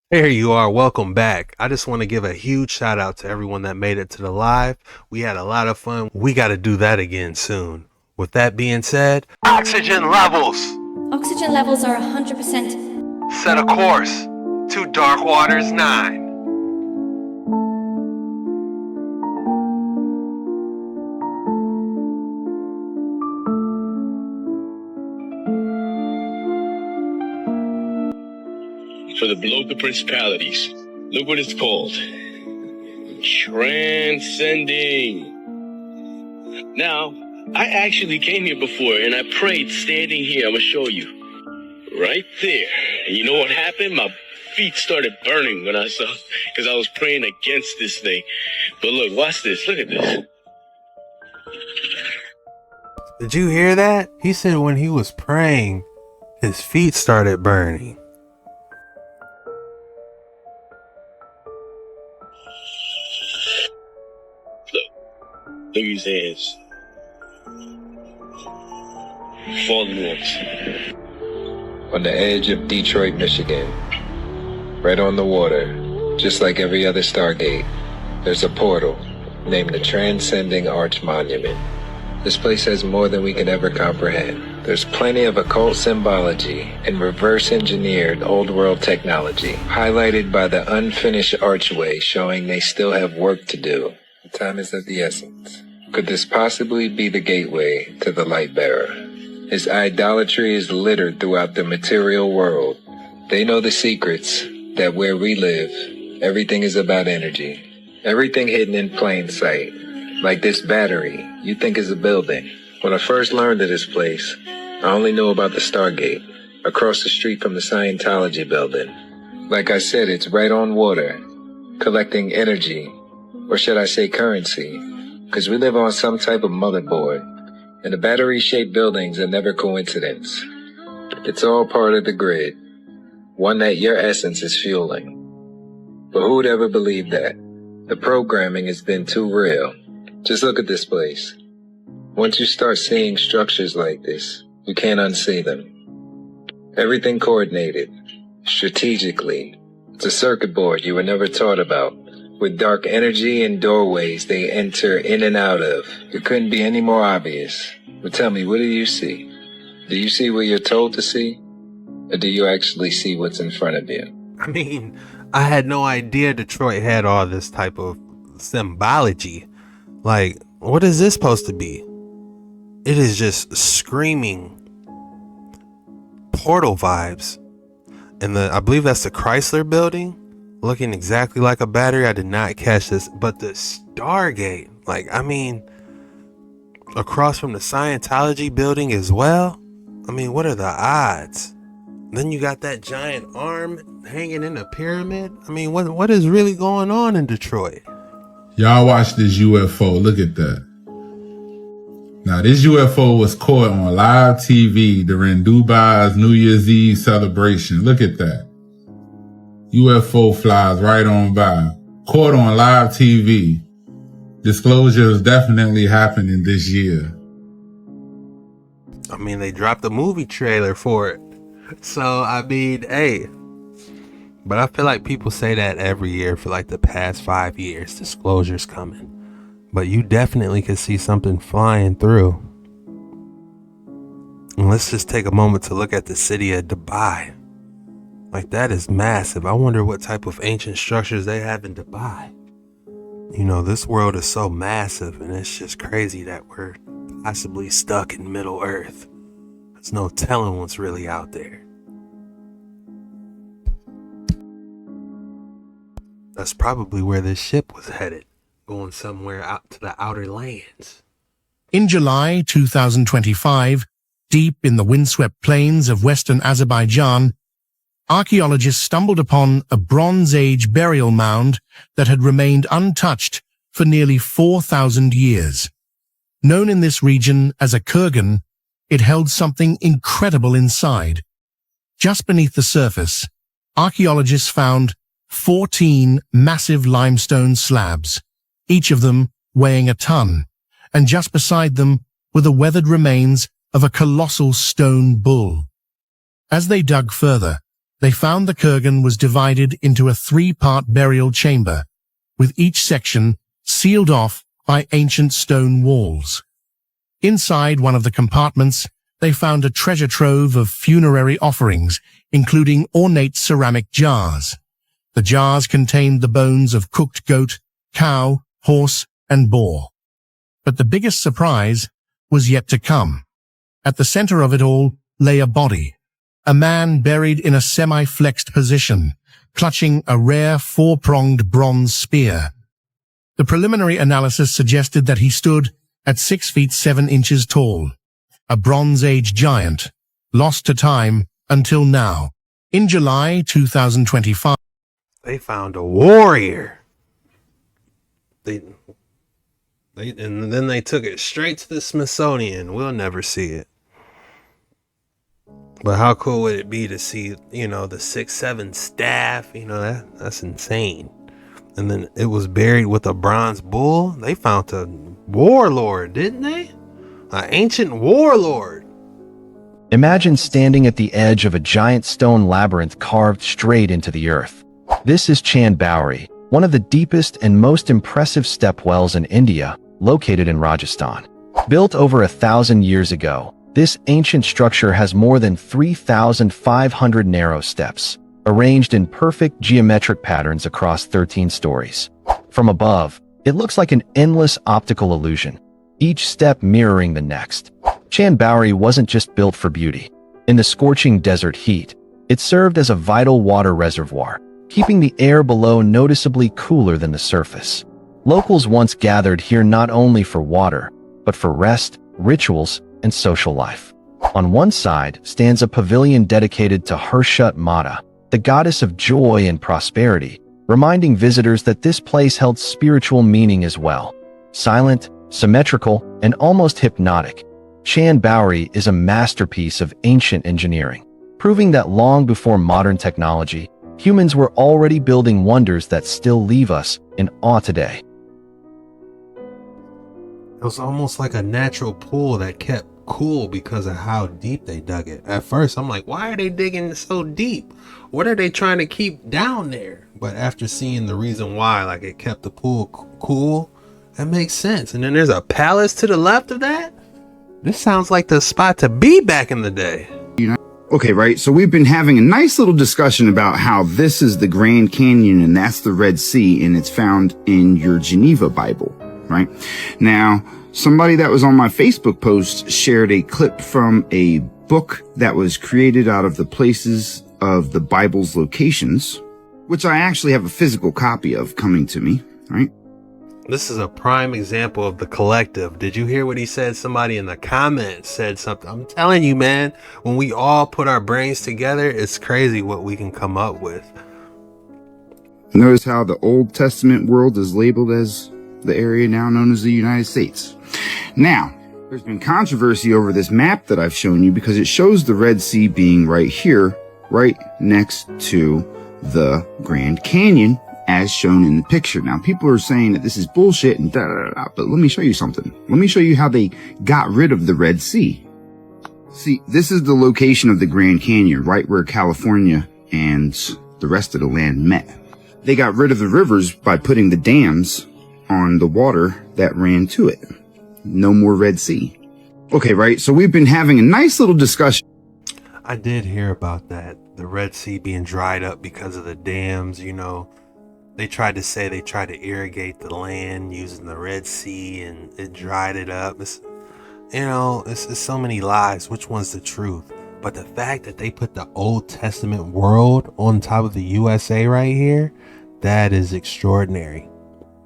There you are. Welcome back. I just want to give a huge shout out to everyone that made it to the live. We had a lot of fun. We got to do that again soon. With that being said, oxygen levels. Oxygen levels are 100%. Set a course to Dark Waters 9. For the below the principalities. Look what it's called. Transcending. Now, I actually came here before and I prayed standing here. I'm going to show you. Right there. And you know what happened? My feet started burning when I saw, because I was praying against this thing. But look, watch this. Look at this. Did you hear that? He said when he was praying, his feet started burning. Look at his hands. Fallen ones. On the edge of Detroit, Michigan, right on the water, just like every other Stargate, there's a portal named the Transcending Arch Monument. This place has more than we can ever comprehend. There's plenty of occult symbology and reverse-engineered old-world technology, highlighted by the unfinished archway showing they still have work to do. Time is of the essence. Could this possibly be the gateway to the lightbearer? His idolatry is littered throughout the material world. They know the secrets that where we live, everything is about energy. Everything hidden in plain sight. Like this battery, you think is a building. When I first learned of this place, I only knew about the Stargate, across the street from the Scientology building. Like I said, it's right on water, collecting energy. Or should I say currency? Because we live on some type of motherboard, and the battery-shaped buildings are never coincidence. It's all part of the grid, one that your essence is fueling. But who would ever believe that? The programming has been too real. Just look at this place. Once you start seeing structures like this, you can't unsee them. Everything coordinated, strategically. It's a circuit board you were never taught about. With dark energy and doorways they enter in and out of. It couldn't be any more obvious. But tell me, what do you see? Do you see what you're told to see? Or do you actually see what's in front of you? I mean, I had no idea Detroit had all this type of symbology. Like, what is this supposed to be? It is just screaming portal vibes. And I believe that's the Chrysler building. Looking exactly like a battery. I did not catch this, but the Stargate, like, I mean, across from the Scientology building as well. I mean, what are the odds? Then you got that giant arm hanging in a pyramid. I mean, what is really going on in Detroit? Y'all watch this UFO. Look at that. Now, this UFO was caught on live TV during Dubai's New Year's Eve celebration. Look at that. UFO flies right on by. Caught on live TV. Disclosures definitely happening this year. I mean, they dropped a movie trailer for it. So, I mean, hey. But I feel like people say that every year for like the past 5 years. Disclosure's coming. But you definitely could see something flying through. And let's just take a moment to look at the city of Dubai. Like, that is massive. I wonder what type of ancient structures they have in Dubai. You know, this world is so massive, and it's just crazy that we're possibly stuck in Middle Earth. There's no telling what's really out there. That's probably where this ship was headed, going somewhere out to the outer lands. In July 2025, deep in the windswept plains of western Azerbaijan, archaeologists stumbled upon a Bronze Age burial mound that had remained untouched for nearly 4,000 years. Known in this region as a kurgan, it held something incredible inside. Just beneath the surface, archaeologists found 14 massive limestone slabs, each of them weighing a ton, and just beside them were the weathered remains of a colossal stone bull. As they dug further, they found the kurgan was divided into a 3-part burial chamber, with each section sealed off by ancient stone walls. Inside one of the compartments, they found a treasure trove of funerary offerings, including ornate ceramic jars. The jars contained the bones of cooked goat, cow, horse, and boar. But the biggest surprise was yet to come. At the center of it all lay a body, a man buried in a semi-flexed position, clutching a rare 4-pronged bronze spear. The preliminary analysis suggested that he stood at 6 feet 7 inches tall, a Bronze Age giant, lost to time until now. In July 2025, They found a warrior. And then they took it straight to the Smithsonian. We'll never see it. But how cool would it be to see, the 6'7" staff? That's insane. And then it was buried with a bronze bull. They found a warlord, didn't they? An ancient warlord. Imagine standing at the edge of a giant stone labyrinth carved straight into the earth. This is Chand Bowery, one of the deepest and most impressive step wells in India, located in Rajasthan. Built over 1,000 years ago, this ancient structure has more than 3,500 narrow steps, arranged in perfect geometric patterns across 13 stories. From above, it looks like an endless optical illusion, each step mirroring the next. Chand Bowery wasn't just built for beauty. In the scorching desert heat, it served as a vital water reservoir, keeping the air below noticeably cooler than the surface. Locals once gathered here not only for water, but for rest, rituals, and social life. On one side stands a pavilion dedicated to Harshut Mata, the goddess of joy and prosperity, reminding visitors that this place held spiritual meaning as well. Silent, symmetrical, and almost hypnotic, Chand Bowery is a masterpiece of ancient engineering, proving that long before modern technology, humans were already building wonders that still leave us in awe today. It was almost like a natural pool that kept cool because of how deep they dug it. At first, I'm like, why are they digging so deep? What are they trying to keep down there? But after seeing the reason why, like it kept the pool cool, that makes sense. And then there's a palace to the left of that. This sounds like the spot to be back in the day. Okay, right. So we've been having a nice little discussion about how this is the Grand Canyon and that's the Red Sea, and it's found in your Geneva Bible, right? Now, somebody that was on my Facebook post shared a clip from a book that was created out of the places of the Bible's locations, which I actually have a physical copy of coming to me, right? This is a prime example of the collective. Did you hear what he said? Somebody in the comments said something. I'm telling you, man, when we all put our brains together, it's crazy what we can come up with. Notice how the Old Testament world is labeled as the area now known as the United States. Now, there's been controversy over this map that I've shown you because it shows the Red Sea being right here, right next to the Grand Canyon, as shown in the picture. Now, people are saying that this is bullshit and but let me show you something. Let me show you how they got rid of the Red Sea. See, this is the location of the Grand Canyon, right where California and the rest of the land met. They got rid of the rivers by putting the dams on the water that ran to it. No more Red Sea. Okay, right? So we've been having a nice little discussion. I did hear about that. The Red Sea being dried up because of the dams, They tried to irrigate the land using the Red Sea and it dried it up. It's so many lies. Which one's the truth? But the fact that they put the Old Testament world on top of the USA right here, that is extraordinary.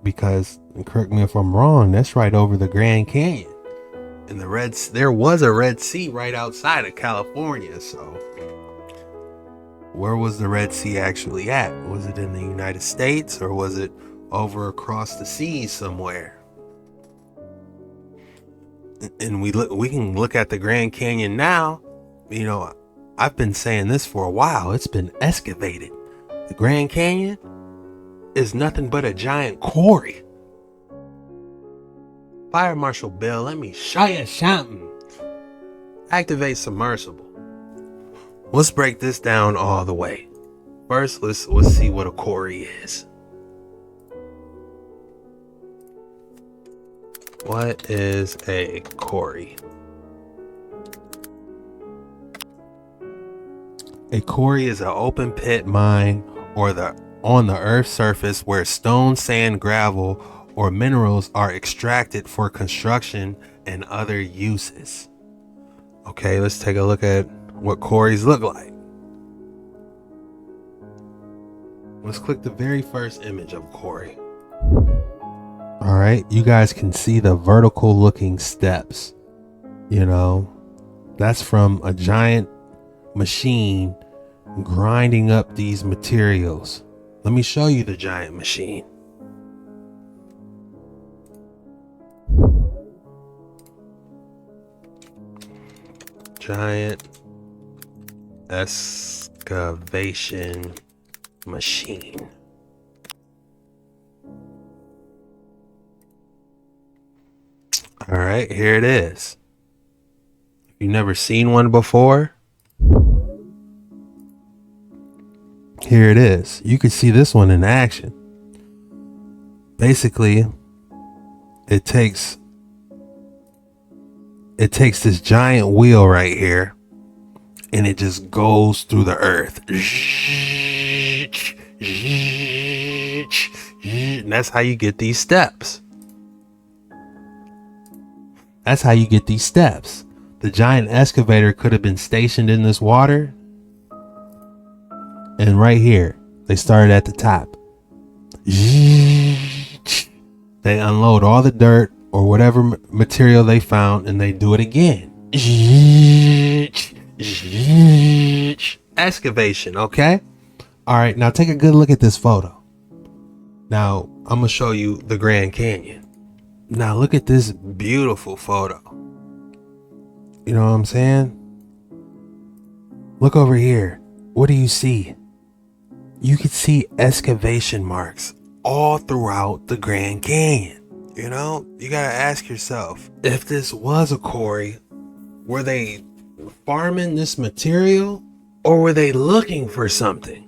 Because, and correct me if I'm wrong, that's right over the Grand Canyon. And there was a Red Sea right outside of California, so where was the Red Sea actually at? Was it in the United States or was it over across the seas somewhere? And we can look at the Grand Canyon now. I've been saying this for a while. It's been excavated. The Grand Canyon is nothing but a giant quarry. Fire Marshal Bill, let me show you something. Activate submersible. Let's break this down all the way. First, let's see what a quarry is. What is a quarry? A quarry is an open pit mine on the earth's surface where stone, sand, gravel, or minerals are extracted for construction and other uses. Okay, let's take a look at what quarries look like. Let's click the very first image of a quarry. All right, you guys can see the vertical looking steps. You know, that's from a giant machine grinding up these materials. Let me show you the giant machine. Giant excavation machine. All right, here it is. If you've never seen one before, here it is. You can see this one in action. Basically, it takes this giant wheel right here and it just goes through the earth. And that's how you get these steps. That's how you get these steps. The giant excavator could have been stationed in this water. And right here, they started at the top. They unload all the dirt or whatever material they found and they do it again. Excavation, okay? All right, now take a good look at this photo. Now, I'm going to show you the Grand Canyon. Now, look at this beautiful photo. You know what I'm saying? Look over here. What do you see? You can see excavation marks all throughout the Grand Canyon. You know, you gotta ask yourself, if this was a quarry, were they farming this material or were they looking for something?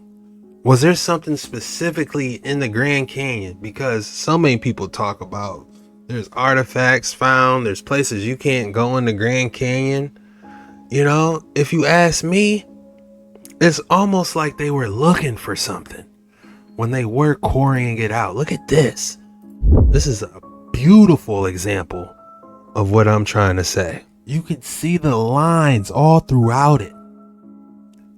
Was there something specifically in the Grand Canyon? Because so many people talk about there's artifacts found, there's places you can't go in the Grand Canyon. You know, if you ask me, it's almost like they were looking for something when they were quarrying it out. Look at this. This is a beautiful example of what I'm trying to say. You could see the lines all throughout it.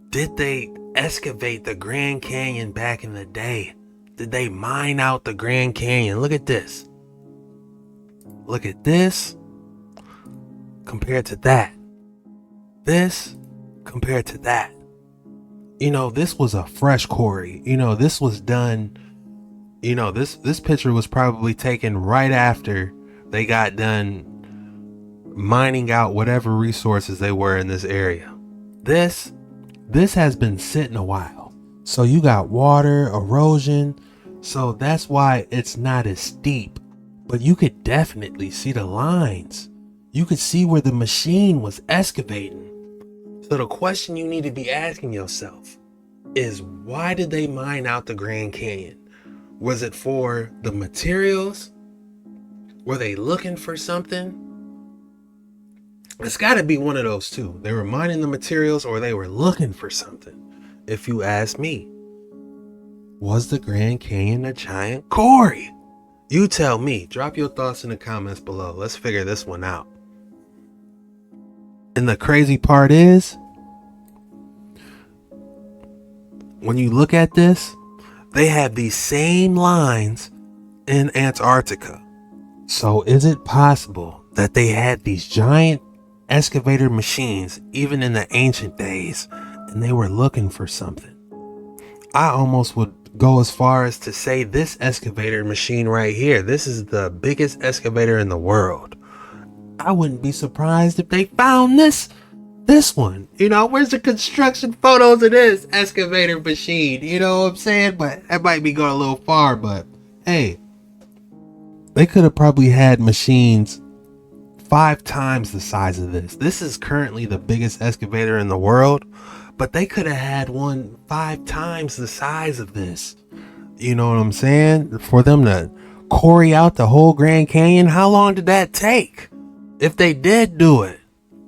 Did they excavate the Grand Canyon back in the day? Did they mine out the Grand Canyon? Look at this. Look at this compared to that. This compared to that. You know, this was a fresh quarry. You know, this was done. You know, this picture was probably taken right after they got done mining out whatever resources they were in this area. This has been sitting a while. So you got water, erosion. So that's why it's not as steep. But you could definitely see the lines. You could see where the machine was excavating. So the question you need to be asking yourself is, why did they mine out the Grand Canyon? Was it for the materials? Were they looking for something? It's got to be one of those two. They were mining the materials or they were looking for something. If you ask me, was the Grand Canyon a giant quarry? You tell me. Drop your thoughts in the comments below. Let's figure this one out. And the crazy part is, when you look at this, they have these same lines in Antarctica. So is it possible that they had these giant excavator machines even in the ancient days and they were looking for something? I almost would go as far as to say this excavator machine right here, this is the biggest excavator in the world. I wouldn't be surprised if they found this one. You know, where's the construction photos of this excavator machine? You know what I'm saying? But that might be going a little far, but hey, they could have probably had machines 5 times the size of this. This is currently the biggest excavator in the world, but they could have had one 5 times the size of this. You know what I'm saying? For them to quarry out the whole Grand Canyon, how long did that take? If they did do it,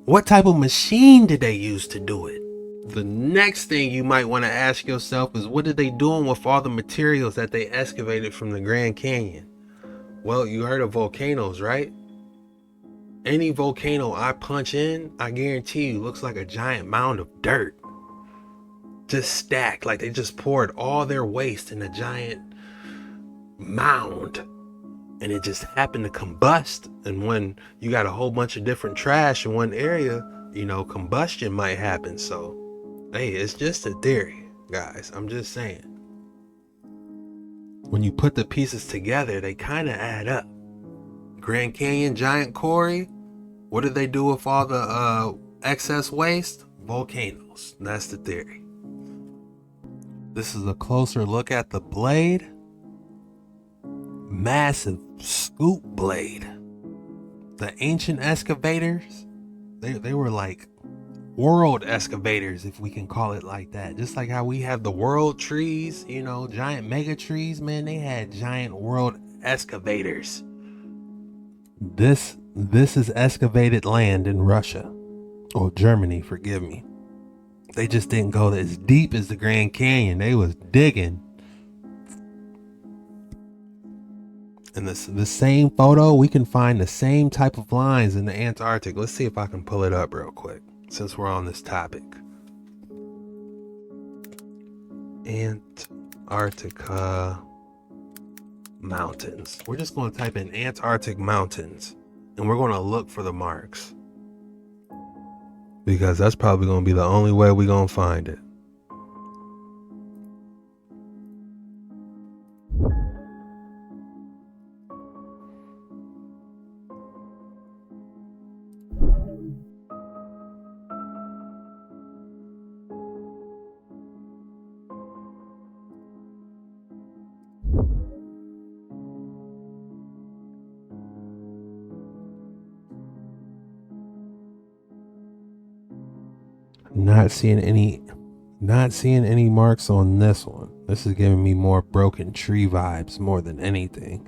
what type of machine did they use to do it? The next thing you might want to ask yourself is, what are they doing with all the materials that they excavated from the Grand Canyon? Well, you heard of volcanoes, right? Any volcano I punch in, I guarantee you, looks like a giant mound of dirt. Just stacked, like they just poured all their waste in a giant mound. And it just happened to combust. And when you got a whole bunch of different trash in one area, you know, combustion might happen. So, hey, it's just a theory, guys. I'm just saying. When you put the pieces together, they kind of add up. Grand Canyon, giant quarry. What did they do with all the excess waste? Volcanoes. That's the theory. This is a closer look at the blade. Massive scoop blade. The ancient excavators, they were like world excavators, if we can call it like that. Just like how we have the world trees, you know, giant mega trees, man, they had giant world excavators. This is excavated land in Russia, or Germany, forgive me. They just didn't go as deep as the Grand Canyon. They was digging. In the same photo, we can find the same type of lines in the Antarctic. Let's see if I can pull it up real quick, since we're on this topic. Antarctica mountains. We're just going to type in Antarctic mountains, and we're going to look for the marks, because that's probably going to be the only way we're going to find it. Not seeing any marks on this one. This is giving me more broken tree vibes more than anything.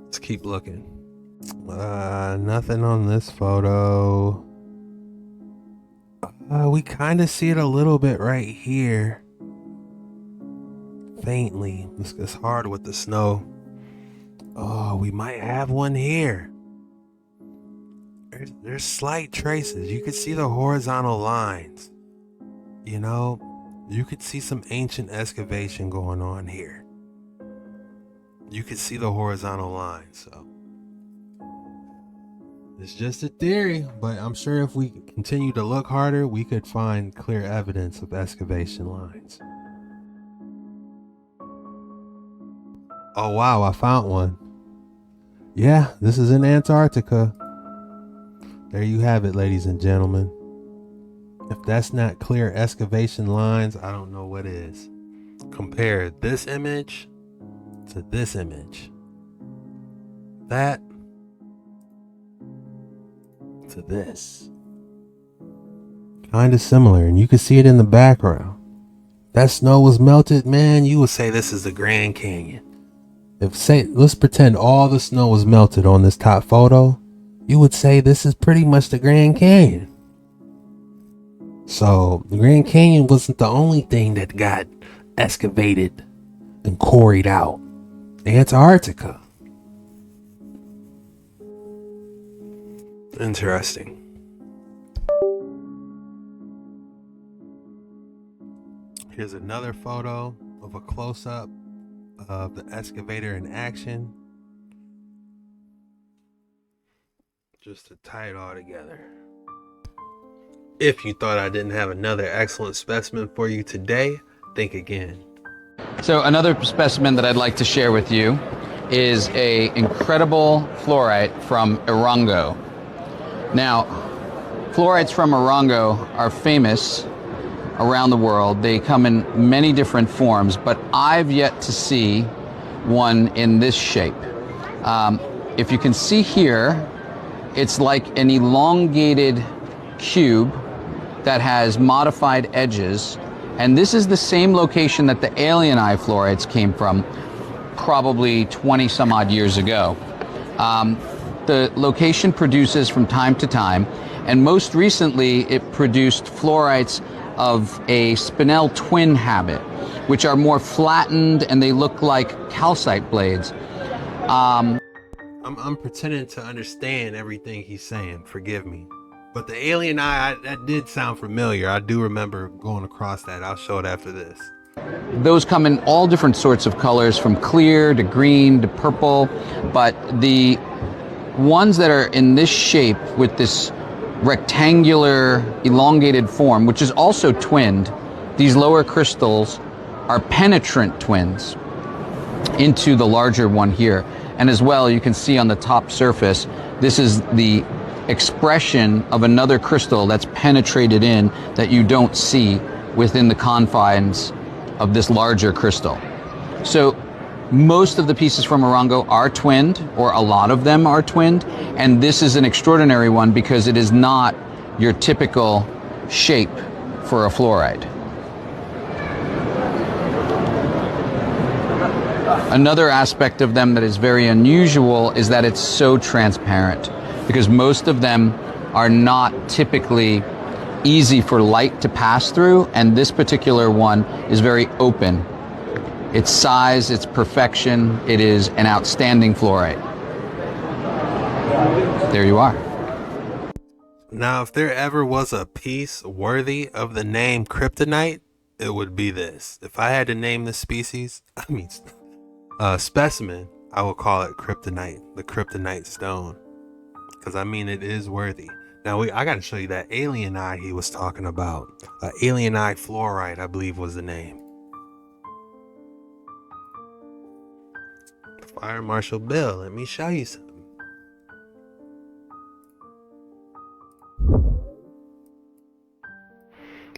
Let's keep looking. Nothing on this photo. We kind of see it a little bit right here. Faintly. It's hard with the snow. Oh, we might have one here. There's slight traces. You could see the horizontal lines. You know, you could see some ancient excavation going on here. You could see the horizontal lines. So it's just a theory, but I'm sure if we continue to look harder, we could find clear evidence of excavation lines. Oh wow, I found one. Yeah, this is in Antarctica. There you have it, ladies and gentlemen. If that's not clear excavation lines, I don't know what is. Compare this image to this image. That to this. Kind of similar, and you can see it in the background. That snow was melted, man, you would say this is the Grand Canyon. Let's pretend all the snow was melted on this top photo. You would say this is pretty much the Grand Canyon. So the Grand Canyon wasn't the only thing that got excavated and quarried out. Antarctica. Interesting. Here's another photo of a close-up of the excavator in action. Just to tie it all together. If you thought I didn't have another excellent specimen for you today, think again. So another specimen that I'd like to share with you is an incredible fluorite from Erongo. Now, fluorites from Erongo are famous around the world. They come in many different forms, but I've yet to see one in this shape. If you can see here, it's like an elongated cube that has modified edges. And this is the same location that the alien eye fluorites came from probably 20 some odd years ago. The location produces from time to time, and most recently it produced fluorites of a spinel twin habit, which are more flattened and they look like calcite blades. I'm pretending to understand everything he's saying. Forgive me. But the alien eye, that did sound familiar. I do remember going across that. I'll show it after this. Those come in all different sorts of colors, from clear to green to purple, but the ones that are in this shape with this rectangular elongated form, which is also twinned, these lower crystals are penetrant twins into the larger one here. And as well, you can see on the top surface, this is the expression of another crystal that's penetrated in that you don't see within the confines of this larger crystal. So most of the pieces from Orongo are twinned, or a lot of them are twinned, and this is an extraordinary one because it is not your typical shape for a fluoride. Another aspect of them that is very unusual is that it's so transparent, because most of them are not typically easy for light to pass through, and this particular one is very open. Its size, its perfection, it is an outstanding fluorite. There you are. Now, if there ever was a piece worthy of the name kryptonite, it would be this. If I had to name this species, specimen, I would call it kryptonite, the kryptonite stone. Because it is worthy. Now, I got to show you that alien eye he was talking about. Alien eye fluorite, I believe was the name. Fire Marshal Bill, let me show you something.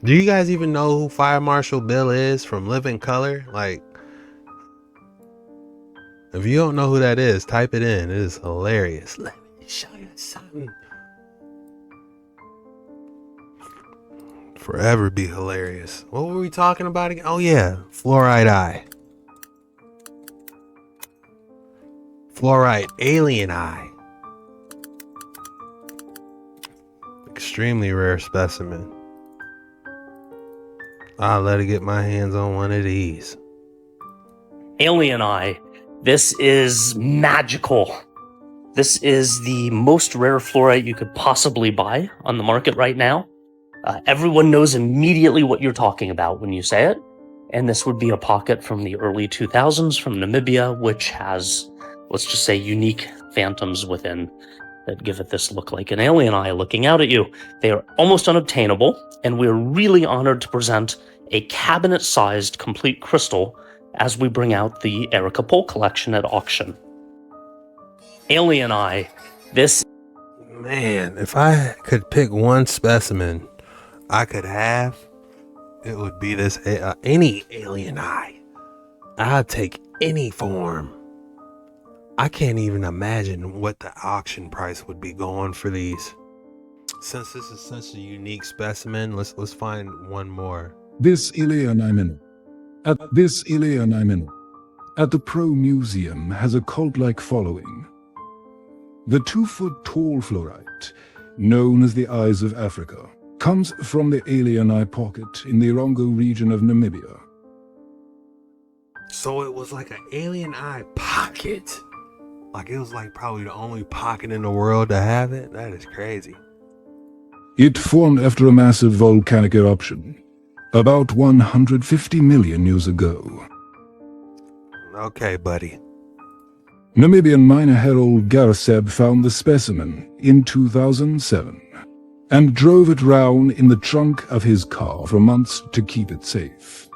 Do you guys even know who Fire Marshal Bill is from Living Color? Like, if you don't know who that is, type it in. It is hilarious. Let me show you something. Forever be hilarious. What were we talking about again? Oh yeah, fluorite eye. Fluorite alien eye. Extremely rare specimen. I'll let it get my hands on one of these. Alien eye. This is magical. This is the most rare fluorite you could possibly buy on the market right now. Everyone knows immediately what you're talking about when you say it. And this would be a pocket from the early 2000s from Namibia, which has, let's just say, unique phantoms within that give it this look like an alien eye looking out at you. They are almost unobtainable, and we're really honored to present a cabinet-sized complete crystal as we bring out the Erica Pole collection at auction. Alien eye. This... Man, if I could pick one specimen I could have, it would be this any alien eye. I'd take any form. I can't even imagine what the auction price would be going for these. Since this is such a unique specimen, let's find one more. This alien eye at the Pro Museum has a cult-like following. The 2-foot-tall fluorite, known as the Eyes of Africa, comes from the alien eye pocket in the Orongo region of Namibia. So it was like an alien eye pocket. Like it was like probably the only pocket in the world to have it. That is crazy. It formed after a massive volcanic eruption, about 150 million years ago. Okay, buddy. Namibian miner Harold Garseb found the specimen in 2007 and drove it round in the trunk of his car for months to keep it safe.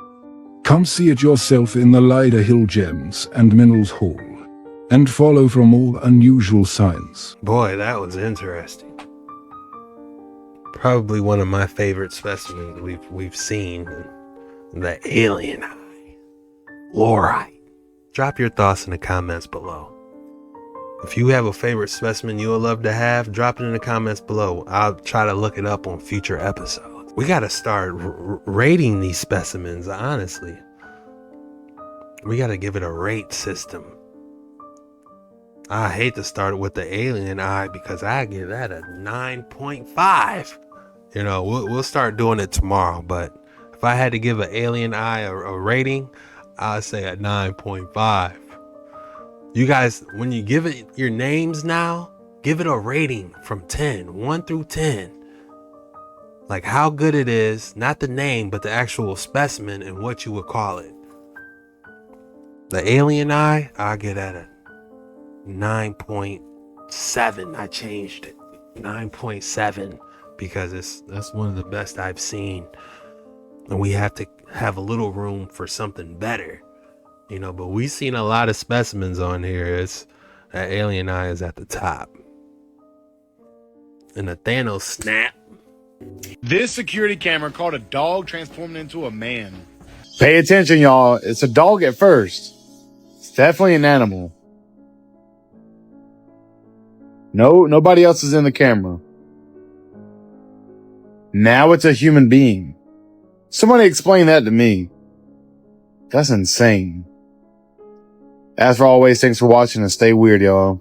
Come see it yourself in the Lyda Hill Gems and Minerals Hall and follow for more unusual signs. Boy, that was interesting. Probably one of my favorite specimens we've seen. The alien eye. Fluorite. Drop your thoughts in the comments below. If you have a favorite specimen you would love to have, drop it in the comments below. I'll try to look it up on future episodes. We got to start rating these specimens, honestly. We got to give it a rate system. I hate to start with the alien eye because I give that a 9.5. You know, we'll start doing it tomorrow, but if I had to give an alien eye a rating, I'd say a 9.5. You guys, when you give it your names now, give it a rating from 10, 1 through 10. Like how good it is, not the name, but the actual specimen and what you would call it. The alien eye, I'll get at a 9.7. I changed it. 9.7 because that's one of the best I've seen. And we have to have a little room for something better. You know, but we've seen a lot of specimens on here. That alien eye is at the top. And the Thanos snap. This security camera caught a dog transforming into a man. Pay attention, y'all. It's a dog at first. It's definitely an animal. No, nobody else is in the camera. Now it's a human being. Somebody explain that to me. That's insane. As for always, thanks for watching and stay weird, y'all.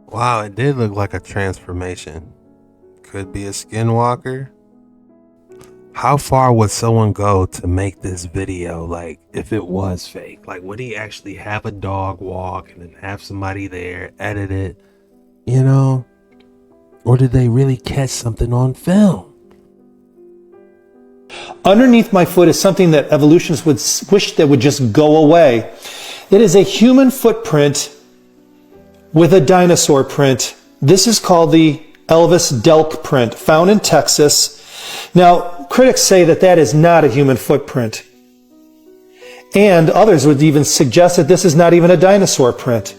Wow, it did look like a transformation. Could be a skinwalker. How far would someone go to make this video? Like, if it was fake, like, would he actually have a dog walk and then have somebody there, edit it, you know? Or did they really catch something on film? Underneath my foot is something that evolutionists would wish that would just go away. It is a human footprint with a dinosaur print. This is called the Elvis Delk print, found in Texas. Now, critics say that that is not a human footprint. And others would even suggest that this is not even a dinosaur print.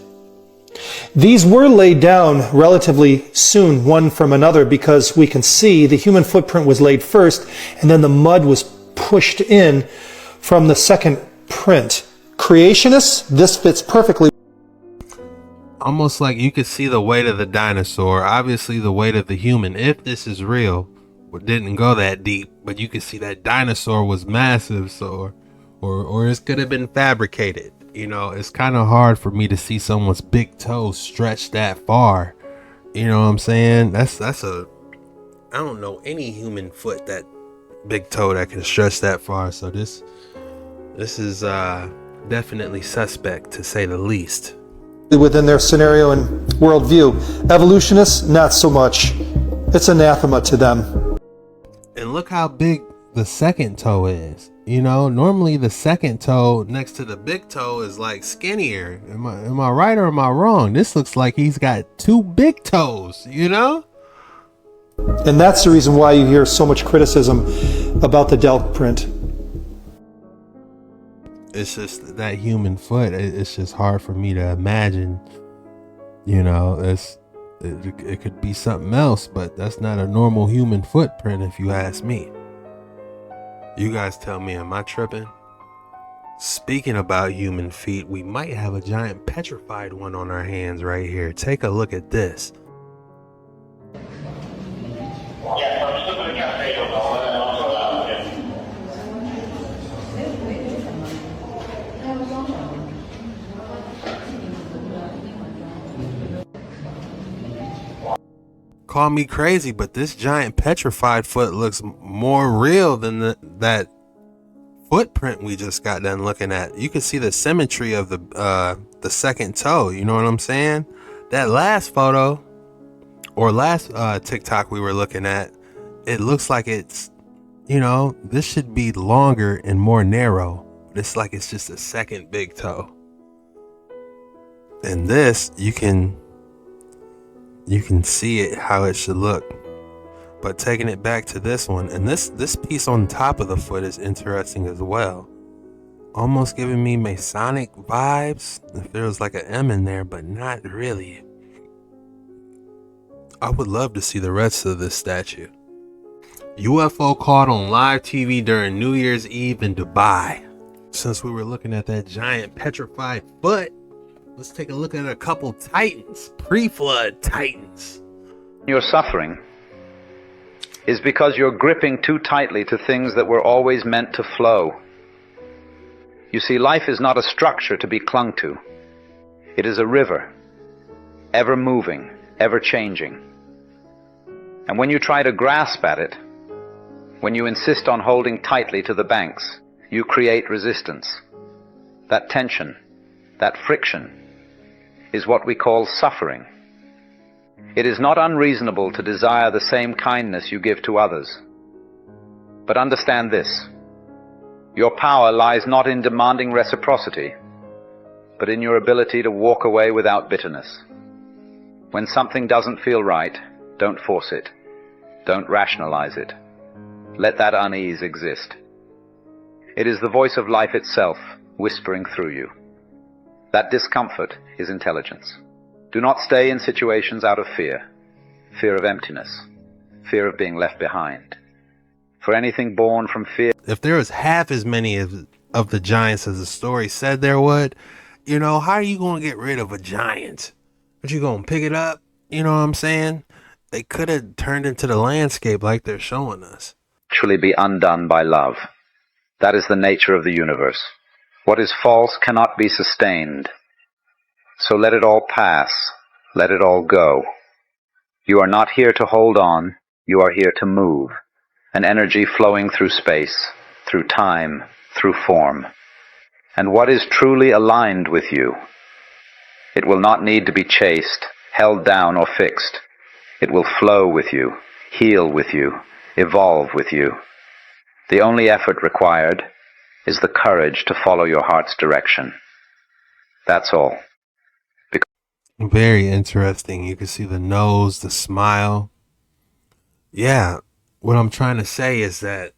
These were laid down relatively soon, one from another, because we can see the human footprint was laid first, and then the mud was pushed in from the second print. Creationists, this fits perfectly. Almost like you could see the weight of the dinosaur, obviously the weight of the human, if this is real. Didn't go that deep, but you could see that dinosaur was massive, so or it could have been fabricated. You know, it's kind of hard for me to see someone's big toe stretched that far. You know what I'm saying? That's a, I don't know any human foot that big toe that can stretch that far. So this is definitely suspect, to say the least. Within their scenario and worldview. Evolutionists, not so much. It's anathema to them. And look how big the second toe is. You know, normally the second toe next to the big toe is like skinnier. Am I right or am I wrong? This looks like he's got two big toes, you know? And that's the reason why you hear so much criticism about the Delk print. It's just that human foot. It's just hard for me to imagine. You know, it could be something else, but that's not a normal human footprint if you ask me. You guys tell me, am I tripping? Speaking about human feet, we might have a giant petrified one on our hands right here. Take a look at this. Call me crazy, but this giant petrified foot looks more real than that footprint we just got done looking at. You can see the symmetry of the second toe. You know what I'm saying? That last photo or last TikTok we were looking at, it looks like it's, you know, this should be longer and more narrow. But it's like it's just a second big toe. And this, you can see it how it should look. But taking it back to this one, and this piece on top of the foot is interesting as well. Almost giving me Masonic vibes. If there was like an M in there, but not really. I would love to see the rest of this statue. UFO caught on live TV during New Year's Eve in Dubai. Since we were looking at that giant petrified foot, let's take a look at a couple titans, pre-flood titans. Your suffering is because you're gripping too tightly to things that were always meant to flow. You see, life is not a structure to be clung to. It is a river, ever moving, ever changing. And when you try to grasp at it, when you insist on holding tightly to the banks, you create resistance. That tension, that friction, is what we call suffering. It is not unreasonable to desire the same kindness you give to others. But understand this: your power lies not in demanding reciprocity, but in your ability to walk away without bitterness. When something doesn't feel right, don't force it. Don't rationalize it. Let that unease exist. It is the voice of life itself whispering through you. That discomfort is intelligence. Do not stay in situations out of fear. Fear of emptiness. Fear of being left behind. For anything born from fear... If there was half as many of the giants as the story said there would, you know, how are you going to get rid of a giant? But you going to pick it up? You know what I'm saying? They could have turned into the landscape like they're showing us. Actually be undone by love. That is the nature of the universe. What is false cannot be sustained. So let it all pass. Let it all go. You are not here to hold on. You are here to move. An energy flowing through space, through time, through form. And what is truly aligned with you? It will not need to be chased, held down, or fixed. It will flow with you, heal with you, evolve with you. The only effort required is the courage to follow your heart's direction. That's all. Very interesting. You can see the nose, the smile. Yeah, what I'm trying to say is that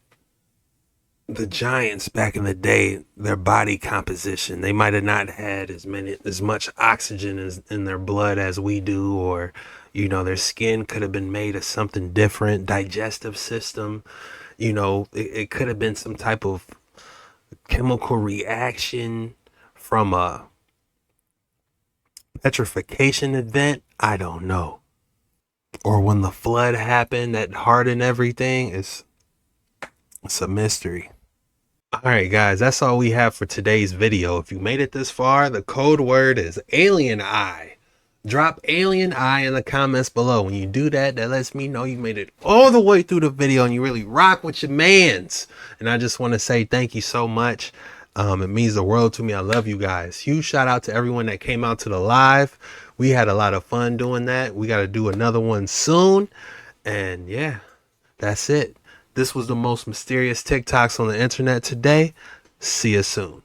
the giants back in the day, their body composition, they might have not had as much oxygen in their blood as we do, or, you know, their skin could have been made of something different, digestive system, you know, it could have been some type of chemical reaction from a petrification event. I don't know. Or when the flood happened that hardened everything. It's a mystery. All right, guys, that's all we have for today's video. If you made it this far, the code word is alien eye. Drop alien eye in the comments below. When you do that, that lets me know you made it all the way through the video and you really rock with your mans. And I just want to say thank you so much. It means the world to me. I love you guys. Huge shout out to everyone that came out to the live. We had a lot of fun doing that. We got to do another one soon. And yeah, that's it. This was the most mysterious TikToks on the internet today. See you soon.